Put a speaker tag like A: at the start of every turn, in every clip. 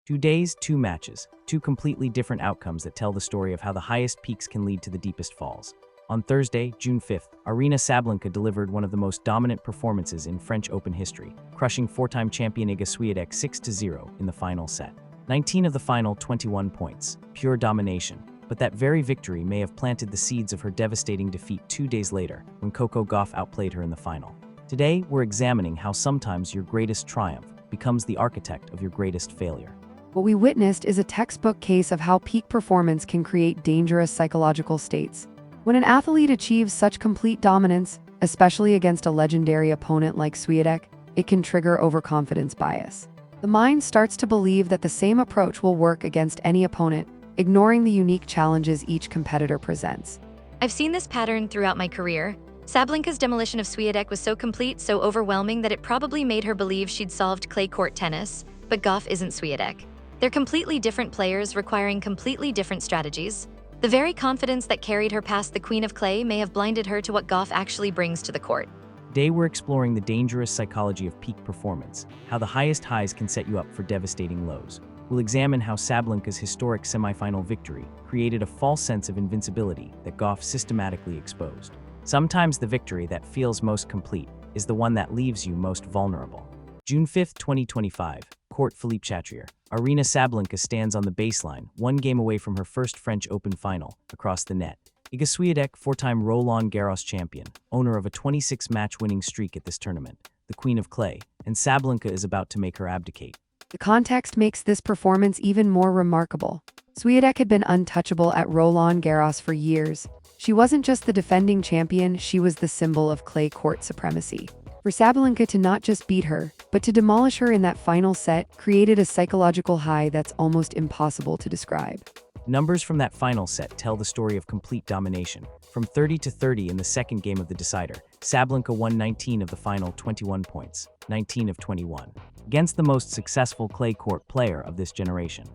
A: 2 days, 2 matches, 2 completely different outcomes that tell the story of how the highest peaks can lead to the deepest falls. On Thursday, June 5th, Sabalenka delivered one of the most dominant performances in French Open history, crushing 4-time champion Iga Swiatek 6-0 in the final set. 19 of the final 21 points, pure domination. But that very victory may have planted the seeds of her devastating defeat 2 days later, when Coco Gauff outplayed her in the final. Today, we're examining how sometimes your greatest triumph becomes the architect of your greatest failure.
B: What we witnessed is a textbook case of how peak performance can create dangerous psychological states. When an athlete achieves such complete dominance, especially against a legendary opponent like Swiatek, it can trigger overconfidence bias. The mind starts to believe that the same approach will work against any opponent, ignoring the unique challenges each competitor presents.
C: I've seen this pattern throughout my career. Sabalenka's demolition of Swiatek was so complete, so overwhelming that it probably made her believe she'd solved clay court tennis, but Gauff isn't Swiatek. They're completely different players requiring completely different strategies. The very confidence that carried her past the Queen of Clay may have blinded her to what Gauff actually brings to the court.
A: Today we're exploring the dangerous psychology of peak performance, how the highest highs can set you up for devastating lows. We'll examine how Sabalenka's historic semifinal victory created a false sense of invincibility that Gauff systematically exposed. Sometimes the victory that feels most complete is the one that leaves you most vulnerable. June 5, 2025, Court Philippe Chatrier. Sabalenka stands on the baseline, 1 game away from her first French Open final, across the net. Iga Swiatek, 4-time Roland Garros champion, owner of a 26-match winning streak at this tournament, the Queen of Clay, and Sabalenka is about to make her abdicate.
B: The context makes this performance even more remarkable. Swiatek had been untouchable at Roland Garros for years. She wasn't just the defending champion, she was the symbol of clay court supremacy. For Sabalenka to not just beat her, but to demolish her in that final set created a psychological high that's almost impossible to describe.
A: Numbers from that final set tell the story of complete domination. From 30-30 in the second game of the decider, Sabalenka won 19 of the final 21 points, 19 of 21, against the most successful clay court player of this generation.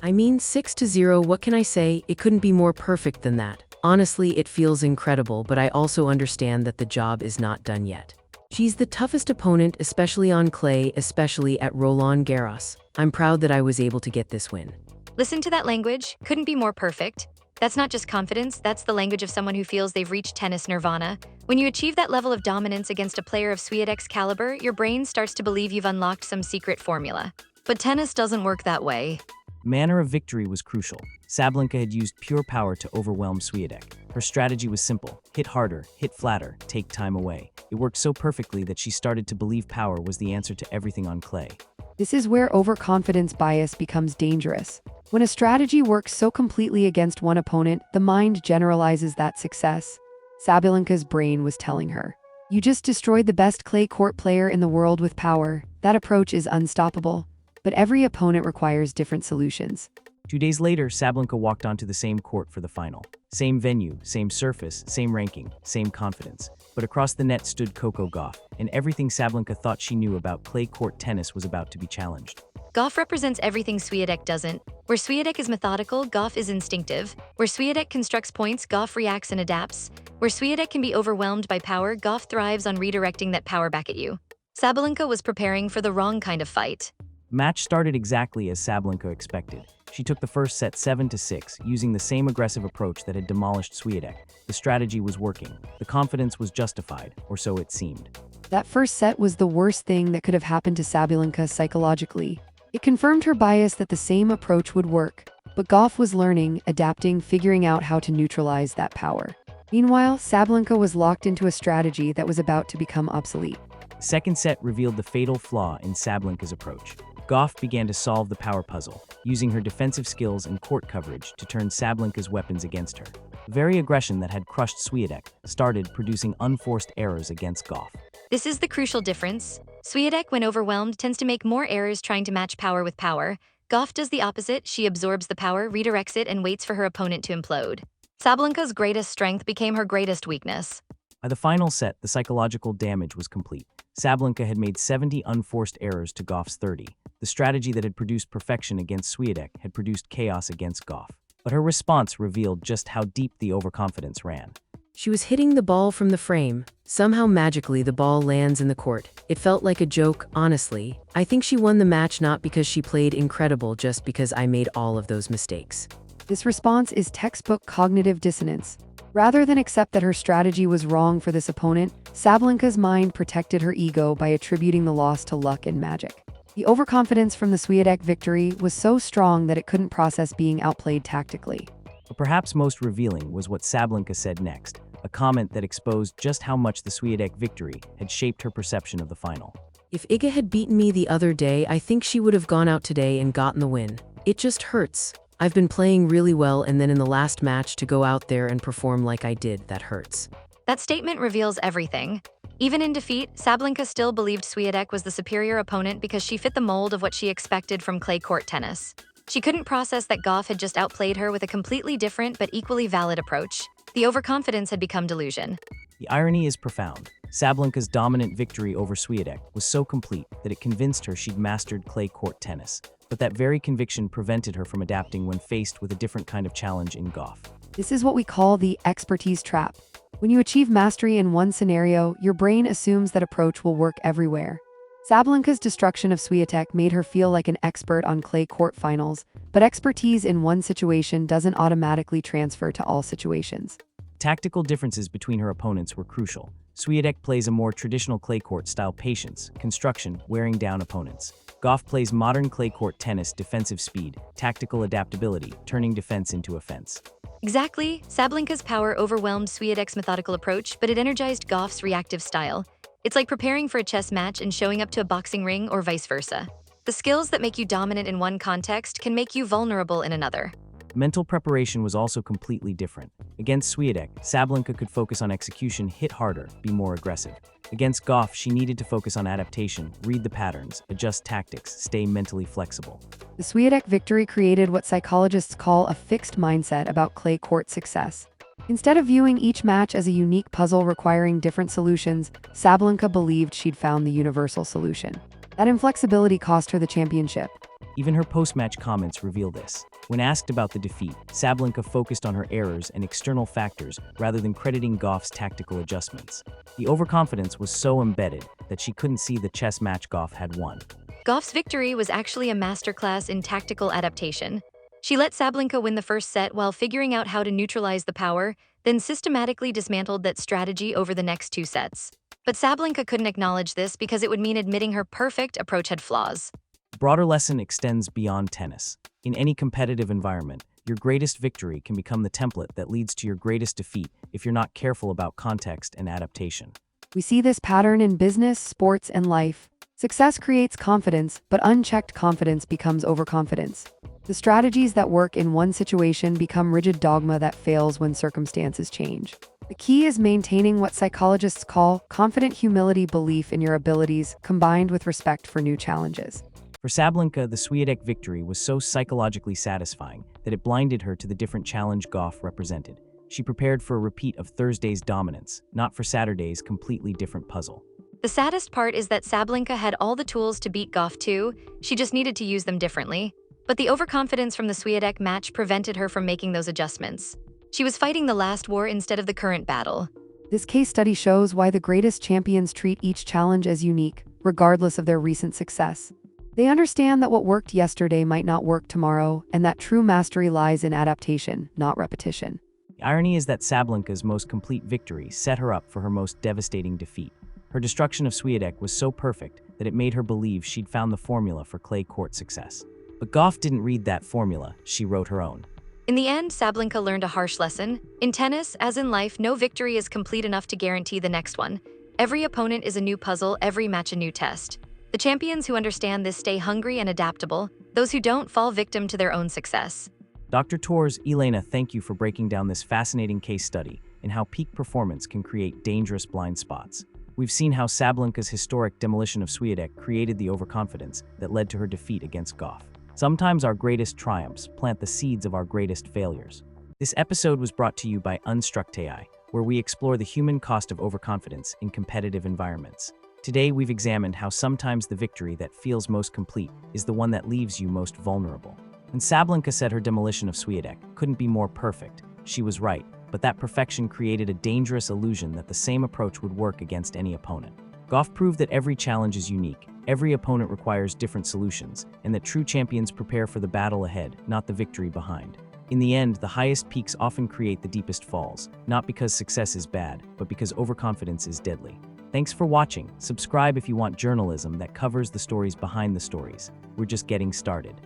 D: I mean, 6-0, what can I say? It couldn't be more perfect than that. Honestly, it feels incredible, but I also understand that the job is not done yet. She's the toughest opponent, especially on clay, especially at Roland Garros. I'm proud that I was able to get this win.
C: Listen to that language. Couldn't be more perfect. That's not just confidence, that's the language of someone who feels they've reached tennis nirvana. When you achieve that level of dominance against a player of Swiatek's caliber, your brain starts to believe you've unlocked some secret formula. But tennis doesn't work that way.
A: Manner of victory was crucial. Sabalenka had used pure power to overwhelm Swiatek. Her strategy was simple: hit harder, hit flatter, take time away. It worked so perfectly that she started to believe power was the answer to everything on clay.
B: This is where overconfidence bias becomes dangerous. When a strategy works so completely against one opponent, the mind generalizes that success. Sabalenka's brain was telling her, "You just destroyed the best clay court player in the world with power. That approach is unstoppable." But every opponent requires different solutions.
A: 2 days later, Sabalenka walked onto the same court for the final. Same venue, same surface, same ranking, same confidence. But across the net stood Coco Gauff, and everything Sabalenka thought she knew about clay court tennis was about to be challenged.
C: Gauff represents everything Swiatek doesn't. Where Swiatek is methodical, Gauff is instinctive. Where Swiatek constructs points, Gauff reacts and adapts. Where Swiatek can be overwhelmed by power, Gauff thrives on redirecting that power back at you. Sabalenka was preparing for the wrong kind of fight.
A: Match started exactly as Sabalenka expected. She took the first set 7-6, using the same aggressive approach that had demolished Swiatek. The strategy was working. The confidence was justified, or so it seemed.
B: That first set was the worst thing that could have happened to Sabalenka psychologically. It confirmed her bias that the same approach would work. But Gauff was learning, adapting, figuring out how to neutralize that power. Meanwhile, Sabalenka was locked into a strategy that was about to become obsolete.
A: The second set revealed the fatal flaw in Sabalenka's approach. Gauff began to solve the power puzzle, using her defensive skills and court coverage to turn Sabalenka's weapons against her. The very aggression that had crushed Swiatek started producing unforced errors against Gauff.
C: This is the crucial difference. Swiatek, when overwhelmed, tends to make more errors trying to match power with power. Gauff does the opposite. She absorbs the power, redirects it, and waits for her opponent to implode. Sabalenka's greatest strength became her greatest weakness.
A: By the final set, the psychological damage was complete. Sabalenka had made 70 unforced errors to Gauff's 30. The strategy that had produced perfection against Swiatek had produced chaos against Gauff. But her response revealed just how deep the overconfidence ran.
D: She was hitting the ball from the frame. Somehow magically the ball lands in the court. It felt like a joke, honestly. I think she won the match not because she played incredible, just because I made all of those mistakes.
B: This response is textbook cognitive dissonance. Rather than accept that her strategy was wrong for this opponent, Sabalenka's mind protected her ego by attributing the loss to luck and magic. The overconfidence from the Swiatek victory was so strong that it couldn't process being outplayed tactically.
A: But perhaps most revealing was what Sabalenka said next, a comment that exposed just how much the Swiatek victory had shaped her perception of the final.
D: If Iga had beaten me the other day, I think she would have gone out today and gotten the win. It just hurts. I've been playing really well, and then in the last match to go out there and perform like I did, that hurts.
C: That statement reveals everything. Even in defeat, Sabalenka still believed Swiatek was the superior opponent because she fit the mold of what she expected from clay court tennis. She couldn't process that Gauff had just outplayed her with a completely different but equally valid approach. The overconfidence had become delusion.
A: The irony is profound. Sabalenka's dominant victory over Swiatek was so complete that it convinced her she'd mastered clay court tennis. But that very conviction prevented her from adapting when faced with a different kind of challenge in Gauff.
B: This is what we call the expertise trap. When you achieve mastery in one scenario, your brain assumes that approach will work everywhere. Sabalenka's destruction of Swiatek made her feel like an expert on clay court finals, but expertise in one situation doesn't automatically transfer to all situations.
A: Tactical differences between her opponents were crucial. Swiatek plays a more traditional clay court style patience, construction, wearing down opponents. Gauff plays modern clay court tennis defensive speed, tactical adaptability, turning defense into offense.
C: Exactly, Sabalenka's power overwhelmed Swiatek's methodical approach, but it energized Gauff's reactive style. It's like preparing for a chess match and showing up to a boxing ring or vice versa. The skills that make you dominant in one context can make you vulnerable in another.
A: Mental preparation was also completely different. Against Swiatek, Sabalenka could focus on execution, hit harder, be more aggressive. Against Gauff, she needed to focus on adaptation, read the patterns, adjust tactics, stay mentally flexible.
B: The Swiatek victory created what psychologists call a fixed mindset about clay court success. Instead of viewing each match as a unique puzzle requiring different solutions, Sabalenka believed she'd found the universal solution. That inflexibility cost her the championship.
A: Even her post-match comments reveal this. When asked about the defeat, Sabalenka focused on her errors and external factors rather than crediting Gauff's tactical adjustments. The overconfidence was so embedded that she couldn't see the chess match Gauff had won.
C: Gauff's victory was actually a masterclass in tactical adaptation. She let Sabalenka win the first set while figuring out how to neutralize the power, then systematically dismantled that strategy over the next two sets. But Sabalenka couldn't acknowledge this because it would mean admitting her perfect approach had flaws.
A: The broader lesson extends beyond tennis. In any competitive environment, your greatest victory can become the template that leads to your greatest defeat if you're not careful about context and adaptation.
B: We see this pattern in business, sports, and life. Success creates confidence, but unchecked confidence becomes overconfidence. The strategies that work in one situation become rigid dogma that fails when circumstances change. The key is maintaining what psychologists call confident humility, belief in your abilities, combined with respect for new challenges.
A: For Sabalenka, the Swiatek victory was so psychologically satisfying that it blinded her to the different challenge Gauff represented. She prepared for a repeat of Thursday's dominance, not for Saturday's completely different puzzle.
C: The saddest part is that Sabalenka had all the tools to beat Gauff too, she just needed to use them differently. But the overconfidence from the Swiatek match prevented her from making those adjustments. She was fighting the last war instead of the current battle.
B: This case study shows why the greatest champions treat each challenge as unique, regardless of their recent success. They understand that what worked yesterday might not work tomorrow, and that true mastery lies in adaptation, not repetition.
A: The irony is that Sabalenka's most complete victory set her up for her most devastating defeat. Her destruction of Swiatek was so perfect that it made her believe she'd found the formula for clay court success. But Gauff didn't read that formula, she wrote her own.
C: In the end, Sabalenka learned a harsh lesson. In tennis, as in life, no victory is complete enough to guarantee the next one. Every opponent is a new puzzle, every match a new test. The champions who understand this stay hungry and adaptable. Those who don't fall victim to their own success.
A: Dr. Torres, Elena, thank you for breaking down this fascinating case study and how peak performance can create dangerous blind spots. We've seen how Sabalenka's historic demolition of Swiatek created the overconfidence that led to her defeat against Gauff. Sometimes our greatest triumphs plant the seeds of our greatest failures. This episode was brought to you by Unstruct.ai, where we explore the human cost of overconfidence in competitive environments. Today, we've examined how sometimes the victory that feels most complete is the one that leaves you most vulnerable. When Sabalenka said her demolition of Swiatek couldn't be more perfect, she was right. but that perfection created a dangerous illusion that the same approach would work against any opponent. Gauff proved that every challenge is unique, every opponent requires different solutions, and that true champions prepare for the battle ahead, not the victory behind. In the end, the highest peaks often create the deepest falls, not because success is bad, but because overconfidence is deadly. Thanks for watching. Subscribe if you want journalism that covers the stories behind the stories. We're just getting started.